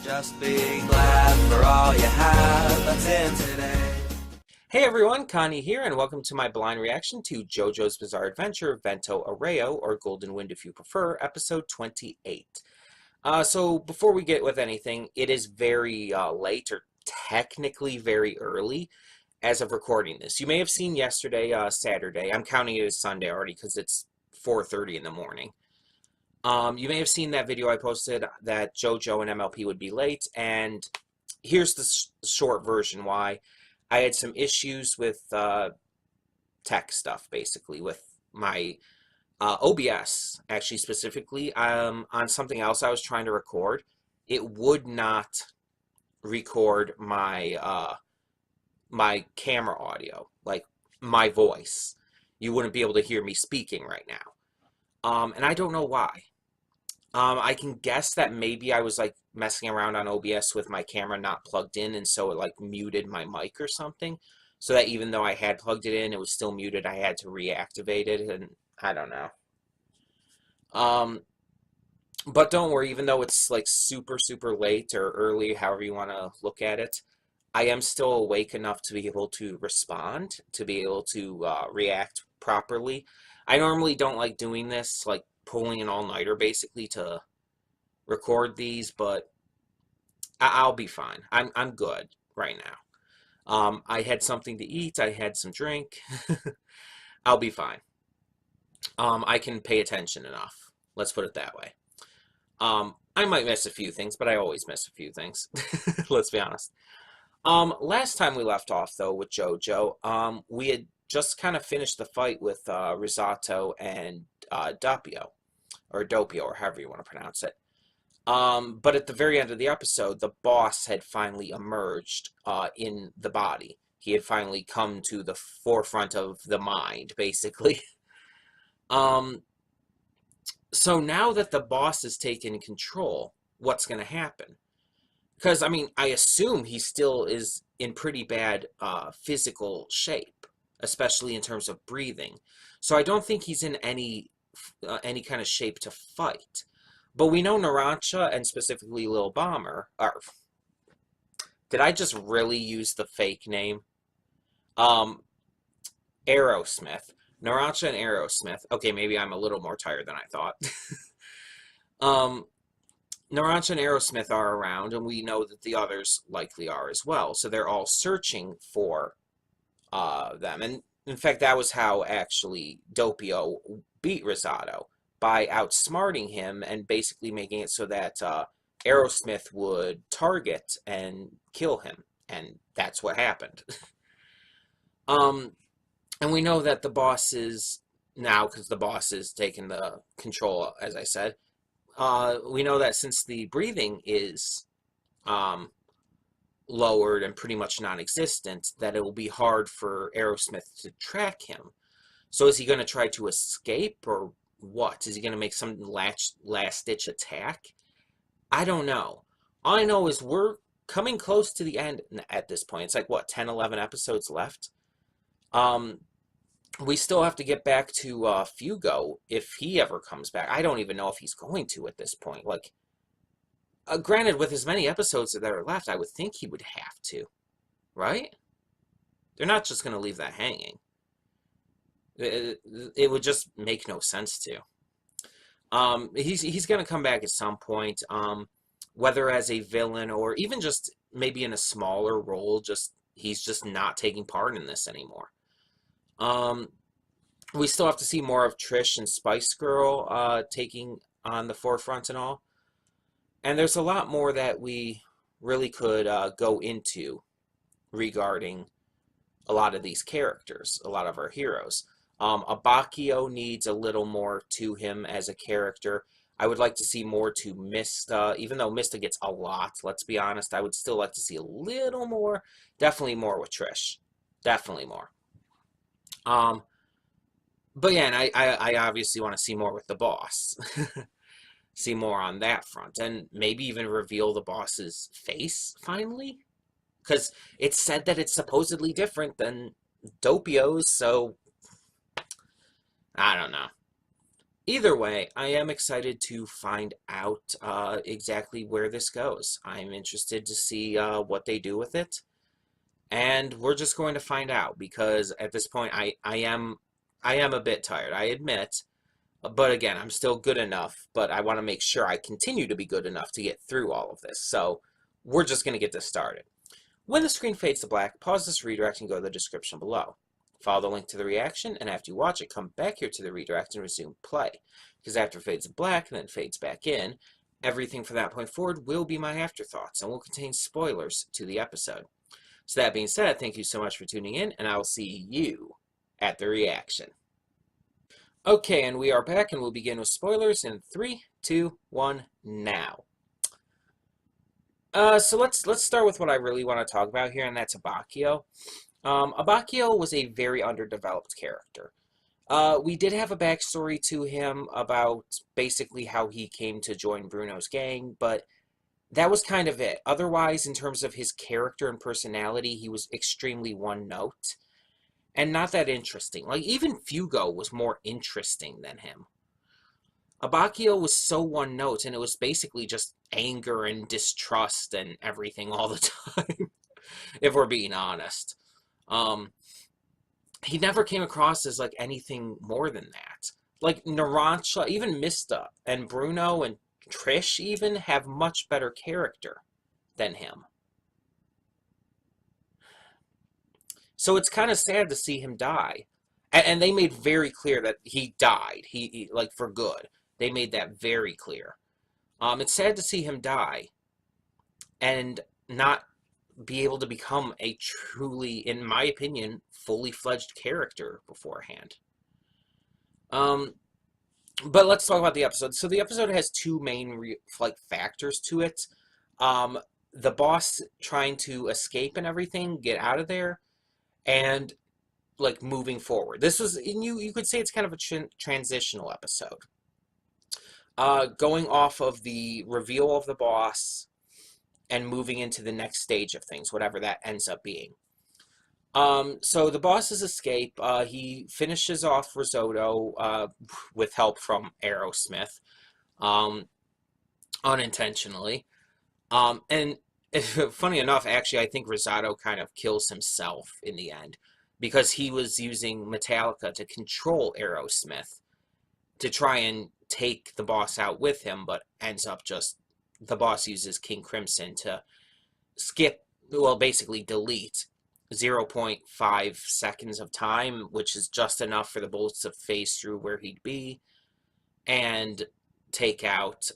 Just be glad for all you have that's in today. Hey everyone, Connie here, and welcome to my blind reaction to JoJo's Bizarre Adventure, Vento Aureo, or Golden Wind if you prefer, episode 28. So before we get with anything, it is very late, or technically very early, as of recording this. You may have seen yesterday, Saturday. I'm counting it as Sunday already because it's 4:30 in the morning. You may have seen that video I posted that JoJo and MLP would be late, and here's the short version why. I had some issues with tech stuff, basically, with my OBS, actually, specifically. On something else I was trying to record, it would not record my my camera audio, like my voice. You wouldn't be able to hear me speaking right now. And I don't know why. I can guess that maybe I was like messing around on OBS with my camera not plugged in, and so it like muted my mic or something. So that even though I had plugged it in, it was still muted. I had to reactivate it, and I don't know. But don't worry, even though it's like super, super late or early, however you want to look at it, I am still awake enough to be able to respond, to be able to react properly. I normally don't like doing this, like pulling an all-nighter basically to record these, but I'll be fine. I'm good right now. I had something to eat. I had some drink. I'll be fine. I can pay attention enough. Let's put it that way. I might miss a few things, but I always miss a few things. Let's be honest. Last time we left off, though, with JoJo, we had just kind of finished the fight with Risotto and Doppio, or however you want to pronounce it. But at the very end of the episode, the boss had finally emerged in the body. He had finally come to the forefront of the mind, basically. So now that the boss has taken control, what's going to happen? Because, I mean, I assume he still is in pretty bad physical shape, especially in terms of breathing. So I don't think he's in any kind of shape to fight. But we know Narancia, and specifically Lil Bomber, or did I just really use the fake name? Aerosmith. Narancia and Aerosmith. Okay, maybe I'm a little more tired than I thought. Narancia and Aerosmith are around, and we know that the others likely are as well. So they're all searching for them. And in fact, that was how actually Doppio beat Risotto, by outsmarting him and basically making it so that Aerosmith would target and kill him. And that's what happened. And we know that the boss is now, because the boss is taking the control, as I said, we know that since the breathing is lowered and pretty much non-existent, that it will be hard for Aerosmith to track him. So is he going to try to escape, or what? Is he going to make some last-ditch attack? I don't know. All I know is we're coming close to the end at this point. It's like, what, 10, 11 episodes left? We still have to get back to Fugo if he ever comes back. I don't even know if he's going to at this point. Like, granted, with as many episodes that are left, I would think he would have to, right? They're not just going to leave that hanging. It would just make no sense to. He's going to come back at some point, whether as a villain or even just maybe in a smaller role. He's just not taking part in this anymore. We still have to see more of Trish and Spice Girl taking on the forefront and all. And there's a lot more that we really could go into regarding a lot of these characters, a lot of our heroes. Abakio needs a little more to him as a character. I would like to see more to Mista, even though Mista gets a lot, let's be honest. I would still like to see a little more, definitely more with Trish. Definitely more. But yeah, and I obviously want to see more with the boss. See more on that front, and maybe even reveal the boss's face, finally? Because it's said that it's supposedly different than Doppio's, so I don't know. Either way, I am excited to find out exactly where this goes. I'm interested to see what they do with it, and we're just going to find out because at this point, I am a bit tired. I admit, but again, I'm still good enough. But I want to make sure I continue to be good enough to get through all of this. So we're just going to get this started. When the screen fades to black, pause this redirect and go to the description below. Follow the link to the reaction, and after you watch it, come back here to the redirect and resume play. Because after it fades to black and then fades back in, everything from that point forward will be my afterthoughts and will contain spoilers to the episode. So that being said, thank you so much for tuning in, and I will see you at the reaction. Okay, and we are back, and we'll begin with spoilers in 3, 2, 1, now. So let's start with what I really want to talk about here, and that's Abakio. Abakio was a very underdeveloped character. We did have a backstory to him about basically how he came to join Bruno's gang, but that was kind of it. Otherwise, in terms of his character and personality, he was extremely one note and not that interesting. Like, even Fugo was more interesting than him. Abakio was so one note, and it was basically just anger and distrust and everything all the time, if we're being honest. He never came across as like anything more than that. Like Narancia, even Mista and Bruno and Trish even have much better character than him. So it's kind of sad to see him die. And they made very clear that he died. He like for good. They made that very clear. It's sad to see him die and not be able to become a truly, in my opinion, fully fledged character beforehand. But let's talk about the episode. So the episode has two main factors to it. The boss trying to escape and everything, get out of there, and like moving forward. This was, you could say it's kind of a transitional episode. Going off of the reveal of the boss and moving into the next stage of things, whatever that ends up being. So the boss's escape, he finishes off Risotto with help from Aerosmith, unintentionally. And funny enough, actually, I think Risotto kind of kills himself in the end because he was using Metallica to control Aerosmith to try and take the boss out with him, but ends up just the boss uses King Crimson to skip, well, basically delete 0.5 seconds of time, which is just enough for the bullets to phase through where he'd be, and take out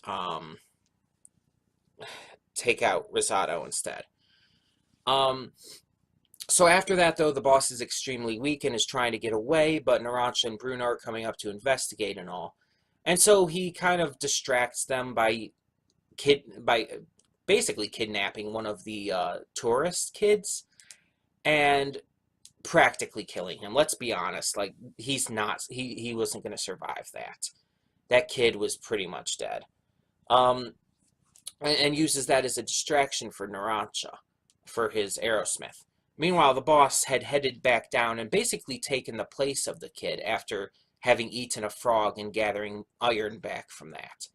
Risotto instead. So after that, though, the boss is extremely weak and is trying to get away, but Narancia and Bruno are coming up to investigate and all. And so he kind of distracts them by basically kidnapping one of the tourist kids and practically killing him. Let's be honest, like he wasn't going to survive that. That kid was pretty much dead. And uses that as a distraction for Narancia, for his Aerosmith. Meanwhile, the boss had headed back down and basically taken the place of the kid after having eaten a frog and gathering iron back from that.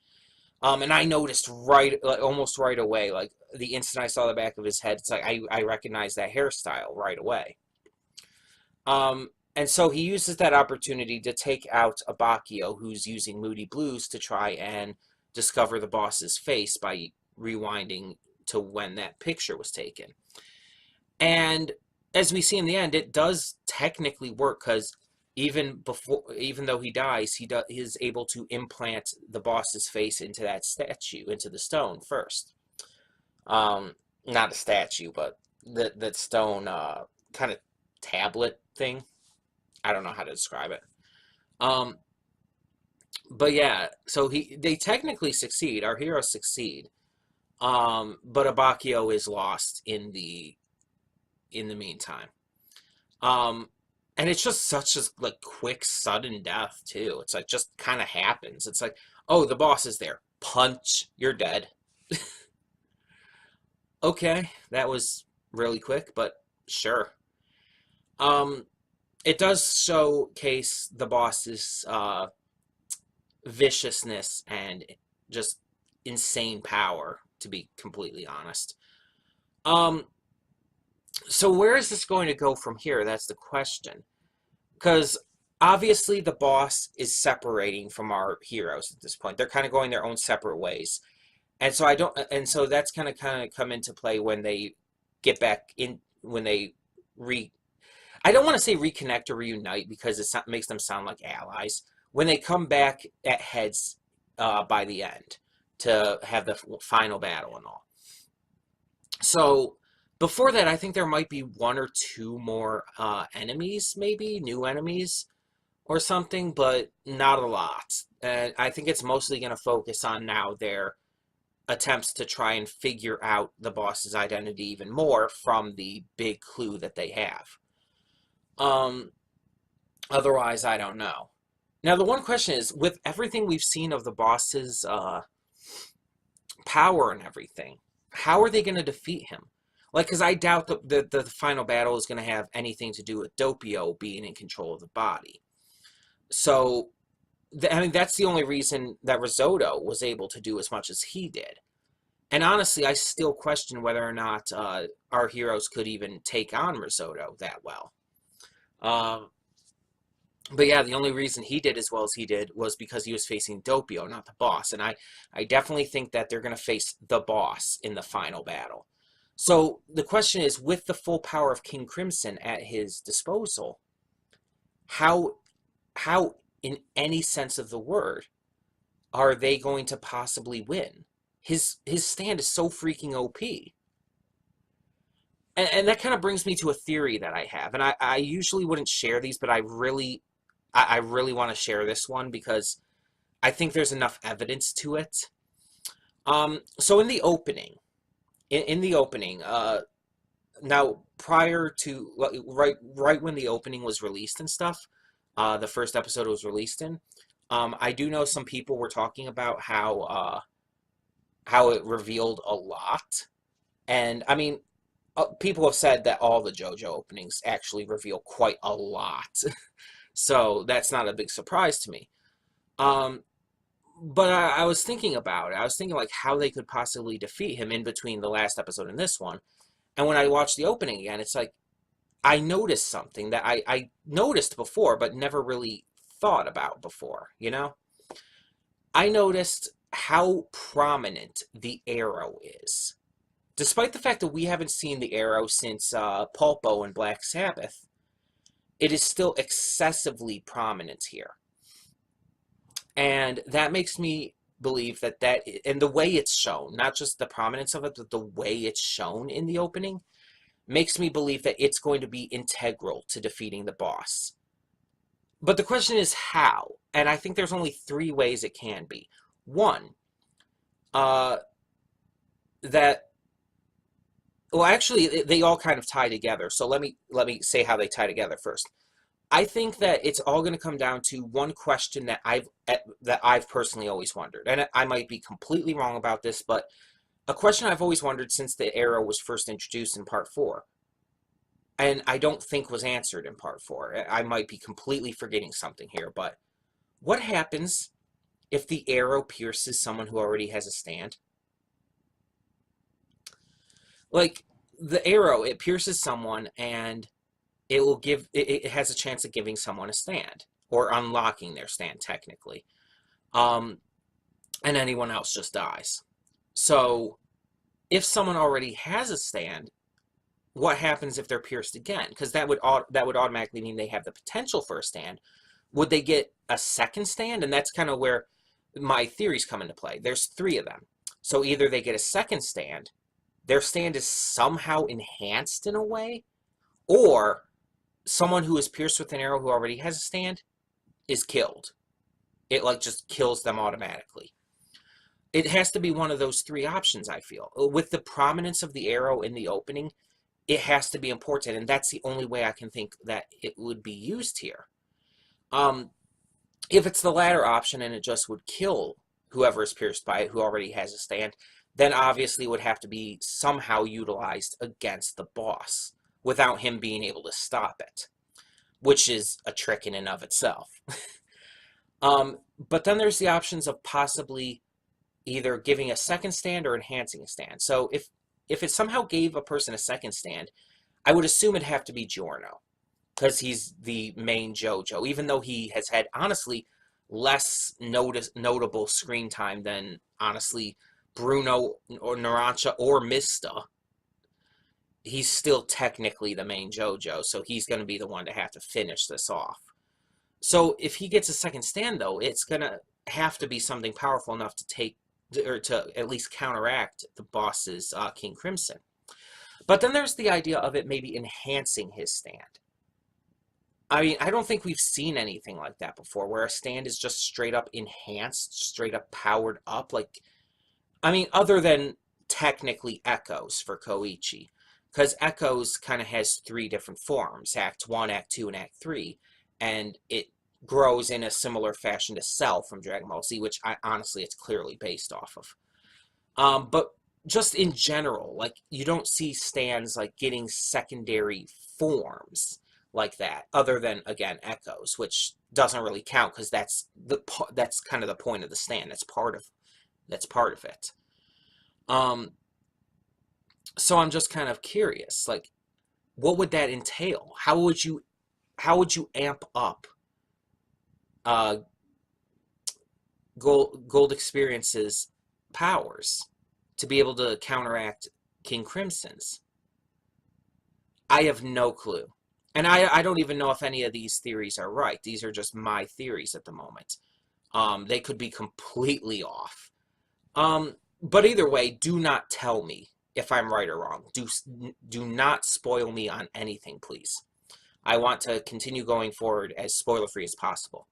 And I noticed almost right away, like the instant I saw the back of his head, it's like I recognized that hairstyle right away. And so he uses that opportunity to take out Abakio, who's using Moody Blues to try and discover the boss's face by rewinding to when that picture was taken. And as we see in the end, it does technically work because even though he dies, he is able to implant the boss's face into that statue, into the stone first. Not a statue, but that stone kind of tablet thing. I don't know how to describe it. But yeah, so they technically succeed. Our heroes succeed. But Abakio is lost in the meantime. And it's just such a like quick, sudden death too. It's like just kind of happens. It's like, oh, the boss is there. Punch, you're dead. Okay, that was really quick, but sure. It does showcase the boss's viciousness and just insane power, to be completely honest. Um, so where is this going to go from here? That's the question. Because obviously the boss is separating from our heroes at this point. They're kind of going their own separate ways. And so I don't, and so that's kind of come into play when they get back in, when they re, I don't want to say reconnect or reunite because makes them sound like allies. When they come back at heads by the end to have the final battle and all. So before that, I think there might be one or two more enemies, maybe new enemies or something, but not a lot. And I think it's mostly going to focus on now their attempts to try and figure out the boss's identity even more from the big clue that they have. Otherwise, I don't know. Now, the one question is, with everything we've seen of the boss's power and everything, how are they going to defeat him? Like, because I doubt the final battle is going to have anything to do with Doppio being in control of the body. So, I mean, that's the only reason that Risotto was able to do as much as he did. And honestly, I still question whether or not our heroes could even take on Risotto that well. But yeah, the only reason he did as well as he did was because he was facing Doppio, not the boss. And I definitely think that they're going to face the boss in the final battle. So the question is, with the full power of King Crimson at his disposal, how in any sense of the word, are they going to possibly win? His stand is so freaking OP. And that kind of brings me to a theory that I have. And I usually wouldn't share these, but I really want to share this one because I think there's enough evidence to it. So in the opening, now prior to, right when the opening was released and stuff, the first episode was released in, I do know some people were talking about how it revealed a lot. And I mean, people have said that all the JoJo openings actually reveal quite a lot. So that's not a big surprise to me. But I was thinking about it. I was thinking like how they could possibly defeat him in between the last episode and this one. And when I watched the opening again, it's like I noticed something that I noticed before but never really thought about before, you know? I noticed how prominent the arrow is. Despite the fact that we haven't seen the arrow since Pulpo and Black Sabbath, it is still excessively prominent here. And that makes me believe that and the way it's shown, not just the prominence of it, but the way it's shown in the opening, makes me believe that it's going to be integral to defeating the boss. But the question is how? And I think there's only 3 ways it can be. One, well, actually, they all kind of tie together. So let me say how they tie together first. I think that it's all going to come down to one question that I've personally always wondered, and I might be completely wrong about this, but a question I've always wondered since the arrow was first introduced in Part 4, and I don't think was answered in Part 4. I might be completely forgetting something here, but what happens if the arrow pierces someone who already has a stand? Like, the arrow, it pierces someone, and it has a chance of giving someone a stand, or unlocking their stand, technically. And anyone else just dies. So, if someone already has a stand, what happens if they're pierced again? Because that would automatically mean they have the potential for a stand. Would they get a second stand? And that's kind of where my theories come into play. There's 3 of them. So either they get a second stand, their stand is somehow enhanced in a way, or someone who is pierced with an arrow who already has a stand is killed. It like just kills them automatically. It has to be one of those 3 options, I feel. With the prominence of the arrow in the opening, it has to be important, and that's the only way I can think that it would be used here. If it's the latter option and it just would kill whoever is pierced by it who already has a stand, then obviously it would have to be somehow utilized against the boss without him being able to stop it, which is a trick in and of itself. But then there's the options of possibly either giving a second stand or enhancing a stand. So if it somehow gave a person a second stand, I would assume it'd have to be Giorno, because he's the main JoJo, even though he has had, honestly, less notable screen time than, honestly, Bruno or Narancia or Mista. He's still technically the main JoJo, so he's going to be the one to have to finish this off. So if he gets a second stand, though, it's going to have to be something powerful enough to take, or to at least counteract the boss's King Crimson. But then there's the idea of it maybe enhancing his stand. I mean, I don't think we've seen anything like that before, where a stand is just straight up enhanced, straight up powered up. Like, I mean, other than technically Echoes for Koichi, because Echoes kind of has 3 different forms, Act 1, Act 2, and Act 3, and it grows in a similar fashion to Cell from Dragon Ball Z, which honestly it's clearly based off of. But just in general, like, you don't see stands like getting secondary forms like that, other than, again, Echoes, which doesn't really count because that's kind of the point of the stand. That's part of it. So I'm just kind of curious, like, what would that entail? How would you amp up Gold Experience's powers to be able to counteract King Crimson's? I have no clue. And I don't even know if any of these theories are right. These are just my theories at the moment. They could be completely off. But either way, do not tell me if I'm right or wrong. Do not spoil me on anything, please. I want to continue going forward as spoiler-free as possible.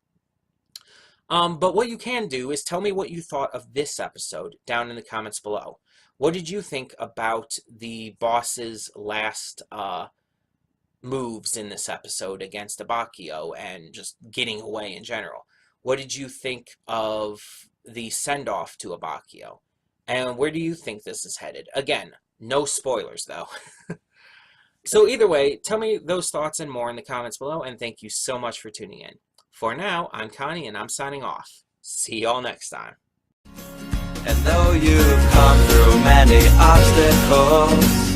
But what you can do is tell me what you thought of this episode down in the comments below. What did you think about the boss's last moves in this episode against Abakio and just getting away in general? What did you think of the send-off to Abakio? And where do you think this is headed? Again, no spoilers, though. So either way, tell me those thoughts and more in the comments below, and thank you so much for tuning in. For now, I'm Connie, and I'm signing off. See y'all next time. And though you've come through many obstacles,